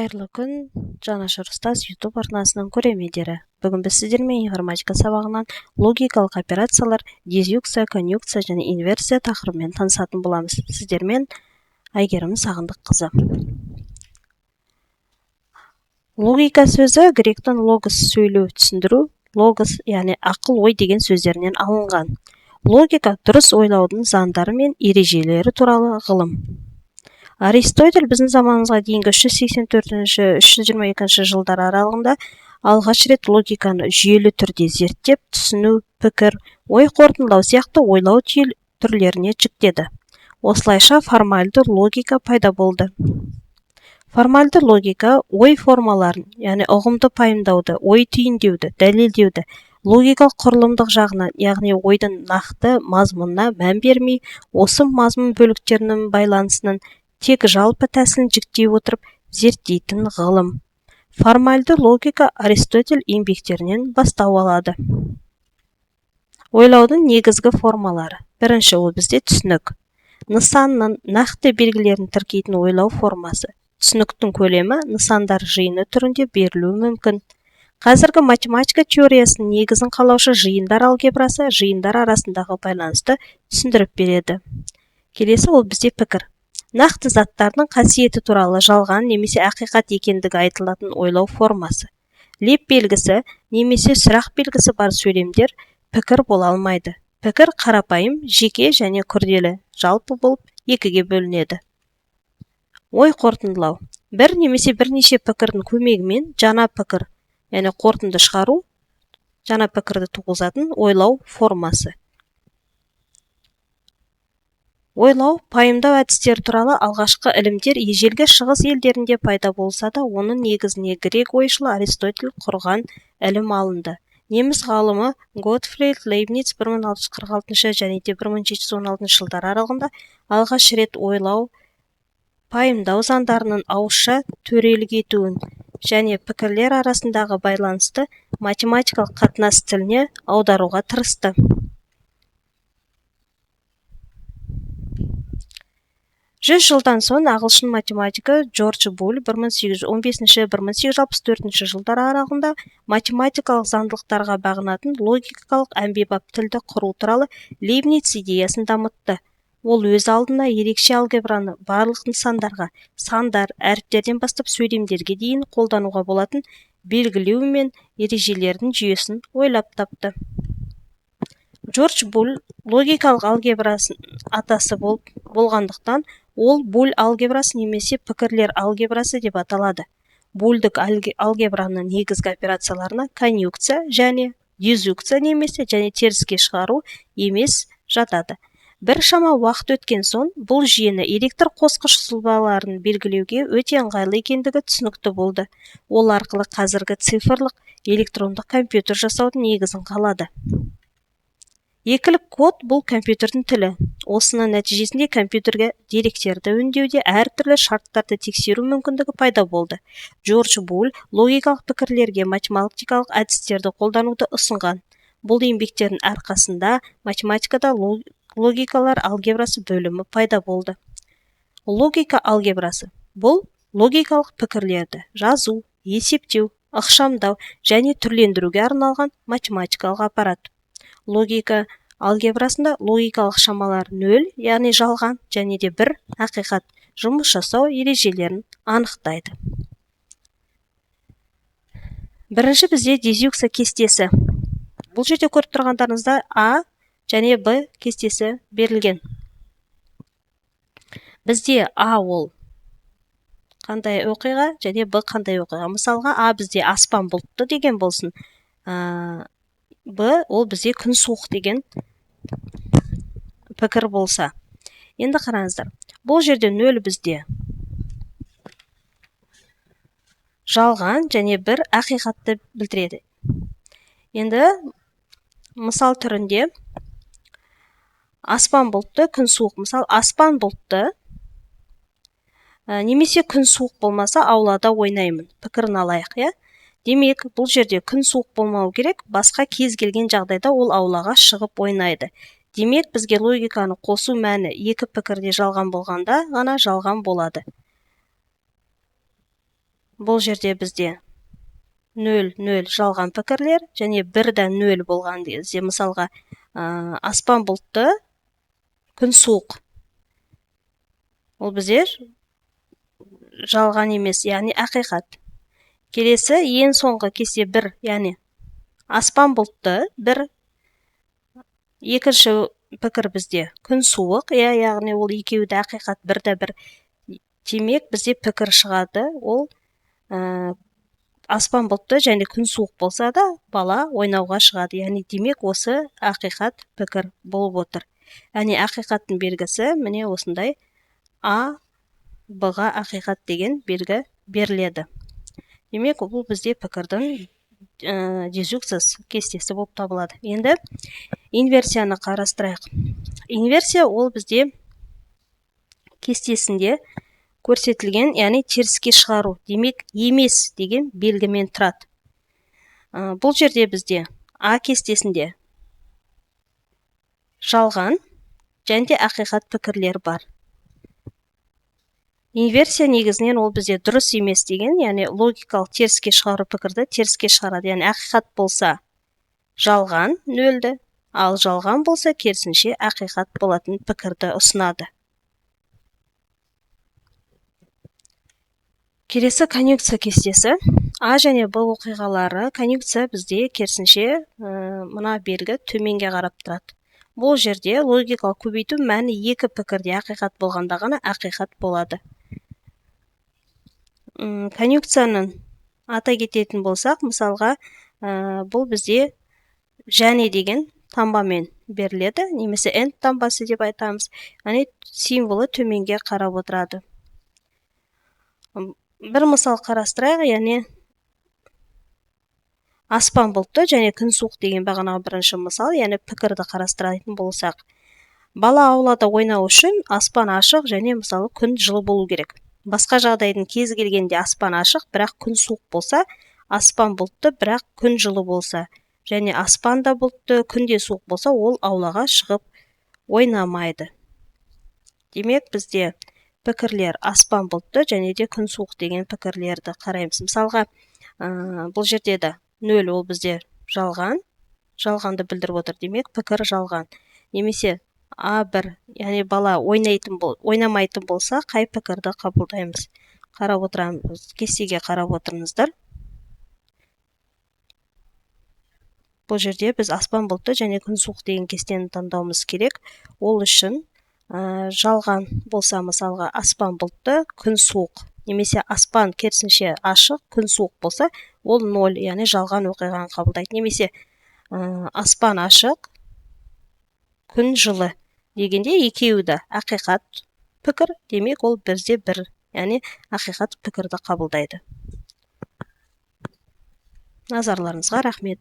Қайырлы күн, Жанашыр ұстаз YouTube арнасының көрермендері. Бүгін біз сіздермен информатика сабағынан логикалық операциялар, дедукция, конъюнкция және инверсия тақырыбымен танысатын боламыз. Сіздермен Әйгерім Сағындыққызы. Логика сөзі гректің логос сөйлеу, түсіндіру, логос, яғни ақыл ой деген сөздерінен алынған. Логика дұрыс ойлаудың заңдары мен ережелері туралы ғылым. Аристотель біздің заманымызға дейінгі 384-322 жылдар аралығында алғаш рет логиканы жүйелі түрде зерттеп, түсіну, пікір, ой қорытындылау сияқты ойлау түрлеріне жіктеді. Осылайша формальды логика пайда болды. Формальды логика ой формаларын, яғни ұғымды пайымдауды, ой түйіндеуді, дәлелдеуді, логикалық құрылымдық жағынан, яғни ойдың нақты мазмұнына мән бермей, осы мазмұн бөліктерінің байланысының тек жалпы тәсілін жіктей отырып зерттейтін ғылым. Формальды логика Аристотель еңбектерінен бастау алады. Ойлаудың негізгі формалары. Бірінші, ол бізде түсінік. Нысанның нақты белгілерін тіркейтін ойлау формасы. Түсініктің көлемі нысандар жиыны түрінде берілуі мүмкін. Қазіргі математика теориясының негізін қалаушы жиындар алгебрасы жиындар арасындағы байланысты түсіндіріп береді. Келесі, ол бізде пікір. Нақты заттардың қасиеті туралы жалған немесе ақиқат екендігі айтылатын ойлау формасы. Леп белгісі немесе сұрақ белгісі бар сөйлемдер пікір бола алмайды. Пікір қарапайым, жеке және күрделі, жалпы болып екіге бөлінеді. Ой қорытындылау. Бір немесе бірнеше пікірдің көмегімен жаңа пікір, яғни қорытынды шығару, жаңа пікірді туғызатын ойлау формасы. Ойлау, пайымдау әдістері туралы алғашқы ілімдер ежелгі шығыс елдерінде пайда болса да, оның негізіне грек ойшылы Аристотель құрған ілім алынды. Неміс ғалымы Готфрид Лейбниц 1646 және 1716 жылдар аралығында алғаш рет ойлау, пайымдау заңдарының ауызша төрелік етуін және пікірлер арасындағы байланысты математикалық қатынас тіліне аударуға тырысты. 100 жылдан соң ағылшын математигі Джордж Буль 1815-1864 жылдар аралығында математикалық заңдылықтарға бағынатын логикалық әмбебап тілді құру туралы Лейбниц идеясын дамытты. Ол өз алдына ерекше алгебраны барлық нысандарға, сандар, әріптерден бастап сөйлемдерге дейін қолдануға болатын белгілеу мен ережелердің жүйесін ойлап тапты. Джордж Буль логикалық алгебрасын атасы болғандықтан, ол Буль алгебрасы немесе пікірлер алгебрасы деп аталады. Бульдік алгебраның негізгі операцияларына конъюнкция және дедукция немесе және теріске шығару емес жатады. Бір шама уақыт өткен соң, бұл жүйені электр қосқыш сұлбаларын белгілеуге өте ыңғайлы екендігі түсінікті болды. Ол арқылы қазіргі цифрлық электрондық компьютер жасаудың негізін қалады. Екілік код бұл компьютердің тілі. Осының нәтижесінде компьютерге деректерді өңдеуде әртүрлі шарттарды тексеру мүмкіндігі пайда болды. Джордж Буль логикалық пікірлерге математикалық әдістерді қолдануды ұсынған. Бұл еңбектердің арқасында математикада логикалар алгебрасы бөлімі пайда болды. Логика алгебрасы. Бұл логикалық пікірлерді жазу, есептеу, ықшамдау және түрлендіруге арналған математикалық аппарат. Логика алгебрасында логикалық шамалар 0, яғни жалған, және де 1 ақиқат жұмыс жасау ережелерін анықтайды. Бірінші бізде дедукция кестесі. Бұл жерде көріп тұрғандарыңызда А және Б кестесі берілген. Бізде А ол қандай оқиға және Б қандай оқиға. Мысалға, А бізде аспан бұлтты деген болсын. Б ол бізде күн суық деген пікір болса. Енді қараңыздар. Бұл жерде 0 бізде жалған және 1 ақиқатты білдіреді. Енді мысал түрінде аспан бұлтты, күн суық. Мысал, аспан бұлтты немесе күн суық болмаса аулада ойнаймын. Пікірін алайық, я? Демек, бұл жерде күн суық болмау керек, басқа кез келген жағдайда ол аулаға шығып ойнайды. Демек, бізге логиканы қосу мәні екі пікірде жалған болғанда ғана жалған болады. бұл жерде бізде 0 жалған пікірлер және 1-0 болған кезде, мысалға аспан бұлтты, күн суық. Ол біздер жалған емес, яғни ақиқат. Келесі ең соңғы кесте 1, яғни аспан бұлтты 1. Екінші пікір бізде күн суық, яғни ол екеуі де ақиқат, 1-1. Демек бізде пікір шығады, ол аспан бұлтты және күн суық болса да бала ойнауға шығады. Яғни демек осы ақиқат пікір болып отыр. Яғни ақиқаттың белгісі міне осындай А, Б-ға ақиқат деген белгі беріледі. Демек бұл бізде пікірдің дедукциясы кестесі болып табылады. Енді инверсияны қарастырайық. Инверсия ол бізде кестесінде көрсетілген, яғни теріске шығару, демек емес деген белгімен тұрады. Бұл жерде бізде А кестесінде жалған және де ақиқат пікірлер бар. Инверсия негізінен ол бізде дұрыс емес деген, яғни логикалық теріске шығару пікірді теріске шығарады. Яғни ақиқат болса жалған 0-ді, ал жалған болса керісінше ақиқат болатын пікірді ұсынады. Келесі конъюнкция кестесі. А және Б оқиғалары. Конъюнкция бізде керісінше мына белгі төменге қарап тұрады. Бұл жерде логикалық көбейту мәні екі пікірде ақиқат болғанда ғана ақиқат болады. Конъюнкцияның ата кететін болсақ, мысалға, бұл бізде және деген таңбамен беріледі, немесе and таңбасы деп айтамыз. Яғни символы төменге қарап отырады. Бір мысал қарастырайық, яғни аспан бұлтты және күн суық деген бағанағы бірінші мысал, яғни пікірді қарастыратын болсақ. Бала аулада ойнау үшін аспан ашық және мысалы күн жылы болу керек. Басқа жағдайдың кез келгенде аспан ашық, бірақ күн суық болса, аспан бұлтты, бірақ күн жылы болса, және аспан да бұлтты, күн де суық болса, ол аулаға шығып ойнамайды. Демек бізде пікірлер аспан бұлтты және де күн суық деген пікірлерді қараймыз. Мысалға, бұл жерде де 0 ол бізде жалған, жалғанды білдіріп отыр, демек пікір жалған. Немесе А1, яғни бала ойнамайтын болса, қай пікірді қабылдаймыз? Қарап отырамыз, кестеге қарап отырыңыздар. Бұл жерде біз аспан бұлтты және күн суық деген кестені таңдауымыз керек. Ол үшін жалған болса, мысалға аспан бұлтты, күн суық, немесе аспан керісінше ашық, күн суық болса, ол 0, яғни жалған оқиғаны қабылдайды. Немесе аспан ашық, күн жылы дегенде екеуі де ақиқат пікір, демек ол бізде 1, яғни ақиқат пікірді қабылдайды. Назарларыңызға рахмет.